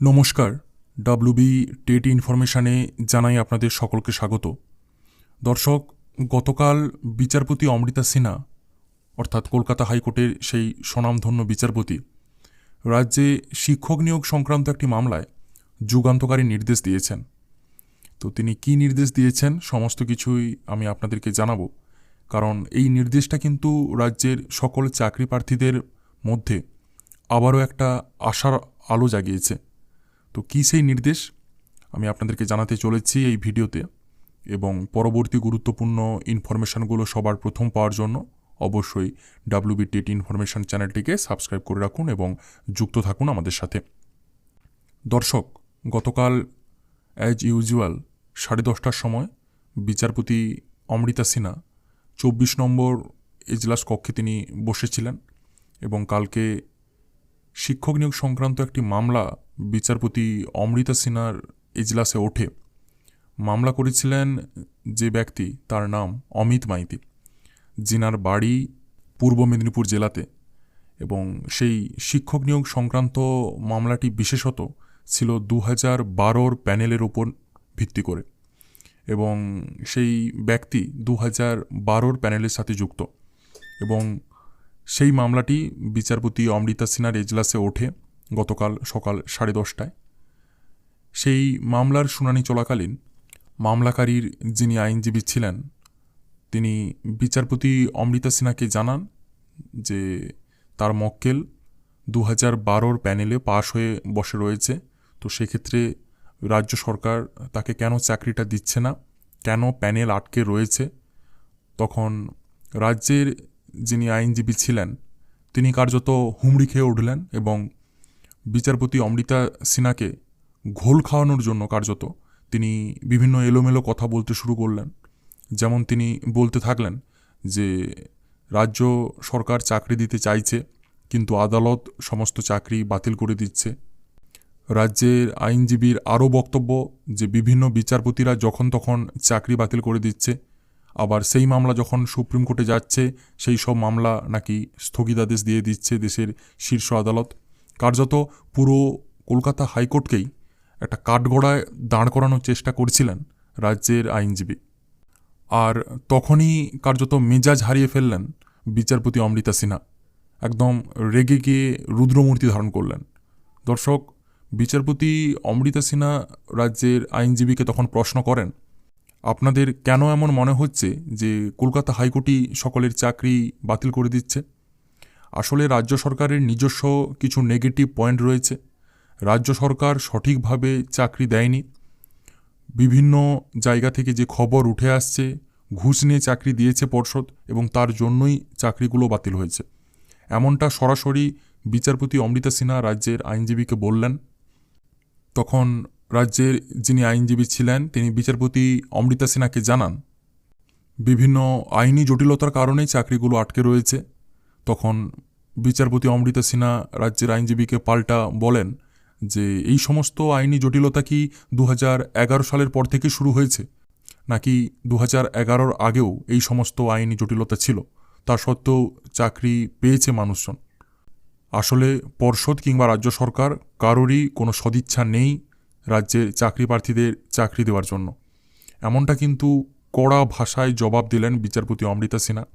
নমস্কার, WB TET ইনফরমেশানে জানাই আপনাদের সকলকে স্বাগত। দর্শক, গতকাল বিচারপতি অমৃতা সিনহা অর্থাৎ কলকাতা হাইকোর্টের সেই স্বনামধন্য বিচারপতি রাজ্যে শিক্ষক নিয়োগ সংক্রান্ত একটি মামলায় যুগান্তকারী নির্দেশ দিয়েছেন। তো তিনি কী নির্দেশ দিয়েছেন সমস্ত কিছুই আমি আপনাদেরকে জানাবো, কারণ এই নির্দেশটা কিন্তু রাজ্যের সকল চাকরি প্রার্থীদের মধ্যে আবারও একটা আশার আলো জাগিয়েছে। তো কী সেই নির্দেশ আমি আপনাদেরকে জানাতে চলেছি এই ভিডিওতে, এবং পরবর্তী গুরুত্বপূর্ণ ইনফরমেশানগুলো সবার প্রথম পাওয়ার জন্য অবশ্যই ডাব্লিউবি টেট ইনফরমেশান চ্যানেলটিকে সাবস্ক্রাইব করে রাখুন এবং যুক্ত থাকুন আমাদের সাথে। দর্শক, গতকাল অ্যাজ ইউজুয়াল 10:30টার সময় বিচারপতি অমৃতা সিনহা 24 নম্বর এজলাস কক্ষে তিনি বসেছিলেন এবং কালকে শিক্ষক নিয়োগ সংক্রান্ত একটি মামলা বিচারপতি অমৃতা সিনহার এজলাসে ওঠে। মামলা করেছিলেন যে ব্যক্তি, তার নাম অমিত মাইতি, যিনার বাড়ি পূর্ব মেদিনীপুর জেলাতে, এবং সেই শিক্ষক নিয়োগ সংক্রান্ত মামলাটি বিশেষত ছিল 2012 প্যানেলের ওপর ভিত্তি করে, এবং সেই ব্যক্তি 2012 প্যানেলের সাথে যুক্ত, এবং সেই মামলাটি বিচারপতি অমৃতা সিনহার এজলাসে ওঠে গতকাল সকাল 10:30টায়। সেই মামলার শুনানি চলাকালীন মামলাকারীর যিনি আইনজীবী ছিলেন তিনি বিচারপতি অমৃতা সিনহাকে জানান যে তার মক্কেল 2012 প্যানেলে পাশ হয়ে বসে রয়েছে। তো সেক্ষেত্রে রাজ্য সরকার তাকে কেন চাকরিটা দিচ্ছে না, কেন প্যানেল আটকে রয়েছে। তখন রাজ্যের যিনি আইনজীবী ছিলেন তিনি কার্যত হুমড়ি খেয়ে উঠলেন এবং বিচারপতি অমৃতা সিনহাকে ঘোল খাওয়ানোর জন্য কার্যত তিনি বিভিন্ন এলোমেলো কথা বলতে শুরু করলেন। যেমন তিনি বলতে থাকলেন যে রাজ্য সরকার চাকরি দিতে চাইছে, কিন্তু আদালত সমস্ত চাকরি বাতিল করে দিচ্ছে। রাজ্যের আইনজীবীর আরও বক্তব্য যে বিভিন্ন বিচারপতিরা যখন তখন চাকরি বাতিল করে দিচ্ছে, আবার সেই মামলা যখন সুপ্রিম কোর্টে যাচ্ছে সেই সব মামলা নাকি স্থগিতাদেশ দিয়ে দিচ্ছে দেশের শীর্ষ আদালত। কার্যত পুরো কলকাতা হাইকোর্টকেই একটা কাঠগড়ায় দাঁড় করানোর চেষ্টা করছিলেন রাজ্যের আইনজীবী। আর তখনই কার্যত মেজাজ হারিয়ে ফেললেন বিচারপতি অমৃতা সিনহা, একদম রেগে গিয়ে রুদ্রমূর্তি ধারণ করলেন। দর্শক, বিচারপতি অমৃতা সিনহা রাজ্যের আইনজীবীকে তখন প্রশ্ন করেন, আপনাদের কেন এমন মনে হচ্ছে যে কলকাতা হাইকোর্টই সকলের চাকরি বাতিল করে দিচ্ছে? আসলে রাজ্য সরকারের নিজস্ব কিছু নেগেটিভ পয়েন্ট রয়েছে। রাজ্য সরকার সঠিকভাবে চাকরি দেয়নি। বিভিন্ন জায়গা থেকে যে খবর উঠে আসছে, ঘুষ নিয়ে চাকরি দিয়েছে পর্ষদ, এবং তার জন্যই চাকরিগুলো বাতিল হয়েছে, এমনটা সরাসরি বিচারপতি অমৃতা সিনহা রাজ্যের আইনজীবীকে বললেন। তখন রাজ্যের যিনি আইনজীবী ছিলেন তিনি বিচারপতি অমৃতা সিনহাকে জানান বিভিন্ন আইনি জটিলতার কারণেই চাকরিগুলো আটকে রয়েছে। তখন বিচারপতি অমৃতা সিনহা রাজ্যের আইনজীবীকে পাল্টা বলেন যে এই সমস্ত আইনি জটিলতা কি 2011 সালের পর থেকে শুরু হয়েছে, নাকি 2011 আগেও এই সমস্ত আইনি জটিলতা ছিল, তা সত্ত্বেও চাকরি পেয়েছে মানুষজন? আসলে পর্ষদ কিংবা রাজ্য সরকার কারোরই কোনো সদিচ্ছা নেই রাজ্যের চাকরি প্রার্থীদের চাকরি দেওয়ার জন্য, এমনটা কিন্তু কড়া ভাষায় জবাব দিলেন বিচারপতি অমৃতা সিনহা।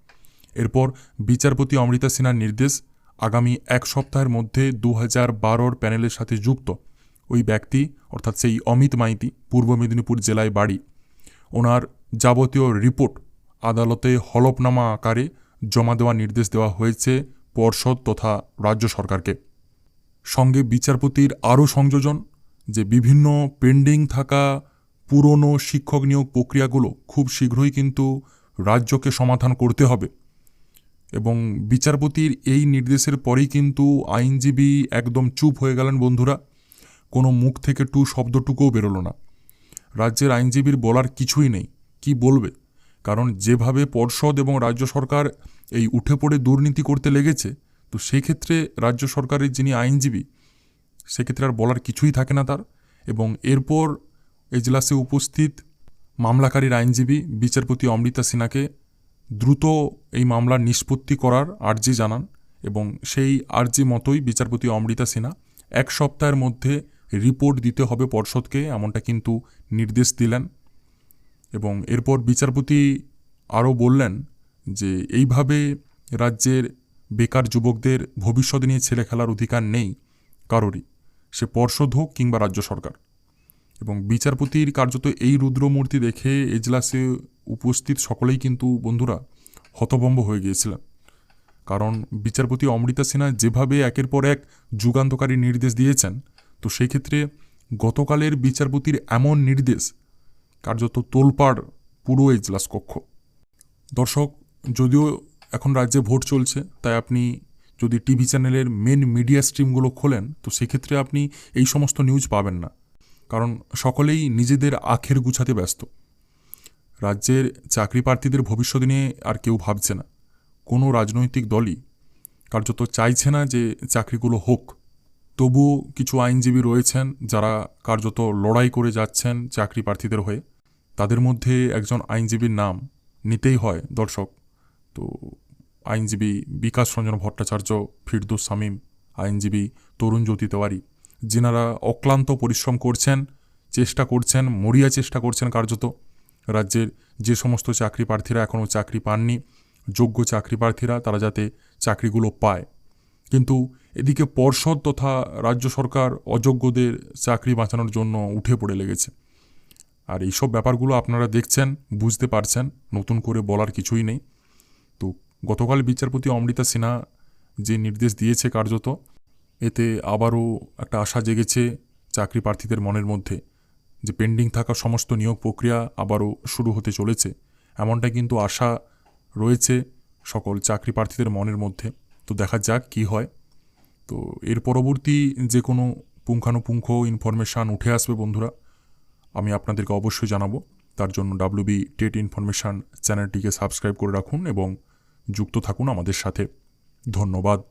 এরপর বিচারপতি অমৃতা সিনহার নির্দেশ, আগামী 1 সপ্তাহের মধ্যে 2012 প্যানেলের সাথে যুক্ত ওই ব্যক্তি অর্থাৎ সেই অমিত মাইতি, পূর্ব মেদিনীপুর জেলায় বাড়ি, ওনার যাবতীয় রিপোর্ট আদালতে হলফনামা আকারে জমা দেওয়ার নির্দেশ দেওয়া হয়েছে পর্ষদ তথা রাজ্য সরকারকে। সঙ্গে বিচারপতির আরও সংযোজন যে বিভিন্ন পেন্ডিং থাকা পুরনো শিক্ষক নিয়োগ প্রক্রিয়াগুলো খুব শীঘ্রই কিন্তু রাজ্যকে সমাধান করতে হবে। এবং বিচারপতির এই নির্দেশের পরেই কিন্তু আইনজীবী একদম চুপ হয়ে গেলেন বন্ধুরা, কোনো মুখ থেকে টু শব্দটুকুও বেরোলো না। রাজ্যের আইনজীবীর বলার কিছুই নেই, কি বলবে, কারণ যেভাবে পর্ষদ এবং রাজ্য সরকার এই উঠে পড়ে দুর্নীতি করতে লেগেছে, তো সেক্ষেত্রে রাজ্য সরকারের যিনি আইনজীবী সেক্ষেত্রে আর বলার কিছুই থাকে না তার। এবং এরপর এজলাসে উপস্থিত মামলাকারীর আইনজীবী বিচারপতি অমৃতা সিনহাকে দ্রুত এই মামলার নিষ্পত্তি করার আর্জি জানান, এবং সেই আর্জি মতোই বিচারপতি অমৃতা সিনহা 1 সপ্তাহের মধ্যে রিপোর্ট দিতে হবে পর্ষদকে, এমনটা কিন্তু নির্দেশ দিলেন। এবং এরপর বিচারপতি আরও বললেন যে এইভাবে রাজ্যের বেকার যুবকদের ভবিষ্যৎ নিয়ে ছেলে খেলার অধিকার নেই কারোরই, সে পর্ষদ হোক কিংবা রাজ্য সরকার। এবং বিচারপতির কার্যত এই রুদ্রমূর্তি দেখে এজলাসে উপস্থিত সকলেই কিন্তু বন্ধুরা হতভম্ব হয়ে গিয়েছিলেন। কারণ বিচারপতি অমৃতা সিনহা যেভাবে একের পর এক যুগান্তকারী নির্দেশ দিয়েছেন, তো সেই ক্ষেত্রে গতকালের বিচারপতির এমন নির্দেশ কার্যত তোলপাড় পুরো এজলাস কক্ষ। দর্শক, যদিও এখন রাজ্যে ভোট চলছে, তাই আপনি যদি টিভি চ্যানেলের মেন মিডিয়া স্ট্রিমগুলো খোলেন, তো সেক্ষেত্রে আপনি এই সমস্ত নিউজ পাবেন না। কারণ সকলেই নিজেদের আখের গুছাতে ব্যস্ত। রাজ্যের চাকরি প্রার্থীদের ভবিষ্যৎ নিয়ে আর কেউ ভাবছে না। কোনো রাজনৈতিক দলই কার্যত চাইছে না যে চাকরিগুলো হোক। তবুও কিছু আইনজীবী রয়েছেন যারা কার্যত লড়াই করে যাচ্ছেন চাকরি প্রার্থীদের হয়ে। তাদের মধ্যে একজন আইনজীবীর নাম নিতেই হয় দর্শক। তো আইনজীবী বিকাশ রঞ্জন ভট্টাচার্য, ফিরদৌস শামীম, আইনজীবী তরুণ জ্যোতি তেওয়ারি, যিনারা অক্লান্ত পরিশ্রম করছেন, চেষ্টা করছেন, মরিয়া চেষ্টা করছেন কার্যত রাজ্যের যে সমস্ত চাকরি প্রার্থীরা এখনও চাকরি পাননি, যোগ্য চাকরি প্রার্থীরা তারা যাতে চাকরিগুলো পায়। কিন্তু এদিকে পর্ষদ তথা রাজ্য সরকার অযোগ্যদের চাকরি বাঁচানোর জন্য উঠে পড়ে লেগেছে। আর এইসব ব্যাপারগুলো আপনারা দেখছেন, বুঝতে পারছেন, নতুন করে বলার কিছুই নেই। তো গতকাল বিচারপতি অমৃতা সিনহা যে নির্দেশ দিয়েছে কার্যত, এতে আবারও একটা আশা জেগেছে চাকরি প্রার্থীদের মনের মধ্যে যে পেন্ডিং থাকা সমস্ত নিয়োগ প্রক্রিয়া আবারও শুরু হতে চলেছে, এমনটা কিন্তু আশা রয়েছে সকল চাকরি প্রার্থীদের মনের মধ্যে। তো দেখা যাক কি হয়। তো এর পরবর্তী যে কোনো পুঙ্খানুপুঙ্খ ইনফরমেশান উঠে আসবে বন্ধুরা, আমি আপনাদেরকে অবশ্যই জানাবো। তার জন্য ডাব্লিউবি টেট ইনফরমেশান চ্যানেলটিকে সাবস্ক্রাইব করে রাখুন এবং যুক্ত থাকুন আমাদের সাথে। ধন্যবাদ।